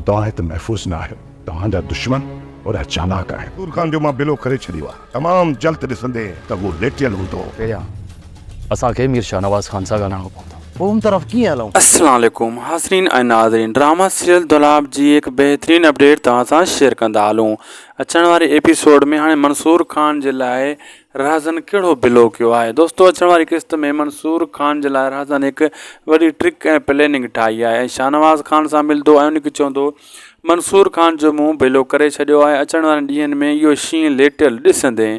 तव्हां हिते महफ़ूज़ न आहियो। तव्हांजा दुश्मन और चालाक आहिनि। मंसूर खान जो मां बिलो करे छॾियो आहे। तमामु जल्द ॾिसंदे त उहो लेटियल हूंदो। पहिरियां असांखे मीर शाहनवाज़ खान सां ॻाल्हाइणो पवंदो। पोइ उन तरफ़ कीअं हलूं? अस्सलाम वालेकुम हाज़रीन ऐं नाज़रीन, ड्रामा सीरियल दुलाब जी हिकु बहितरीन अपडेट तव्हां सां शेयर कंदा हलूं। अचण वारे एपिसोड में हाणे मंसूर खान जे लाइ राज़न कहिड़ो बिलो कयो आहे। दोस्तों, अचण वारी किस्त में मंसूर खान जे लाइ राज़न हिकु वॾी ट्रिक ऐं प्लैनिंग ठाही आहे ऐं शाहनवाज़ खान सां मिलंदो ऐं उनखे चवंदो मंसूर खान जो मुंहुं बिलो करे छॾियो आहे। अचण वारनि ॾींहंनि में इहो शींहुं लेटियल ॾिसंदे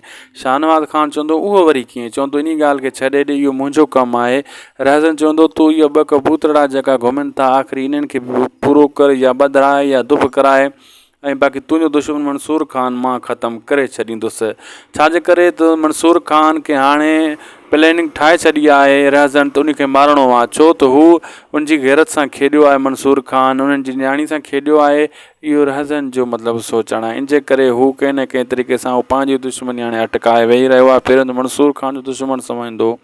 शाहनवाज़ खान चवंदो उहो वरी कीअं, चवंदो इन ॻाल्हि खे छॾे ॾे, इहो मुंहिंजो कमु आहे। राज़न चवंदो तूं इहो 2 कबूतरा जेका घुमनि था आख़िरी इन्हनि खे पूरो कर या ॿधाए या धुप कराए, ऐं बाक़ी तुंहिंजो दुश्मन मंसूर खान मां ख़तमु करे छॾींदुसि। छाजे करे त मंसूर खान खे हाणे प्लैनिंग ठाहे छॾी आहे राज़न त उनखे मारणो आहे, छो त हू उनजी गैरत सां खेॾियो आहे। मंसूर खान उन्हनि जी न्याणी सां खेॾियो आहे। इहो राज़न जो मतिलबु सोचणु आहे। इन जे करे हू कंहिं न कंहिं तरीक़े सां हू पंहिंजी दुश्मनी हाणे अटकाए वेही रहियो आहे। पहिरियों त मंसूर खान जो दुश्मन सम्झंदो,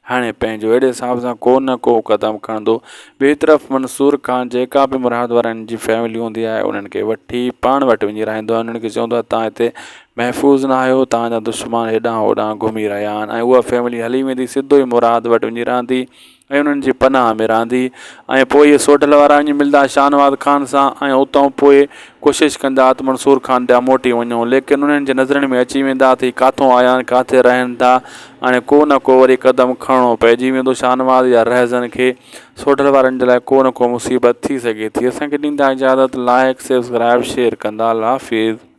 हाणे पंहिंजो अहिड़े हिसाब सां को न को क़दम खणंदो। ॿिए तरफ़ मंसूर खान जेका बि मुराद वारनि जी फैमिली हूंदी आहे उन्हनि खे वठी पाण वटि वञी रहंदो आहे। उन्हनि खे चवंदो आहे तव्हां हिते महफ़ूज़ न आहियो, तव्हांजा दुश्मन हेॾां होॾां घुमी रहिया आहिनि, ऐं उहा फैमिली हली वेंदी, सिधो ई मुराद वटि वञी रहंदी ऐं उन्हनि जी पनाह में रहंदी। ऐं पोइ इहे सोडल वारा वञी मिलंदा शाहनवाज़ खान सां ऐं उतां पोइ कोशिशि कंदा त मंसूर खान ॾांहुं मोटी वञूं, लेकिन उन्हनि जे नज़रनि में अची वेंदा त किथां आया आहिनि, किथे रहनि था। हाणे को न को वरी क़दम खणणो पइजी वेंदो शाहनवाज़ या रहज़न खे। सोडल वारनि जे लाइ को न को मुसीबत थी सघे थी। असांखे ॾींदा इजाज़त, लाइक सब्सक्राइब शेयर कंदा। अल्लाह हाफ़िज़।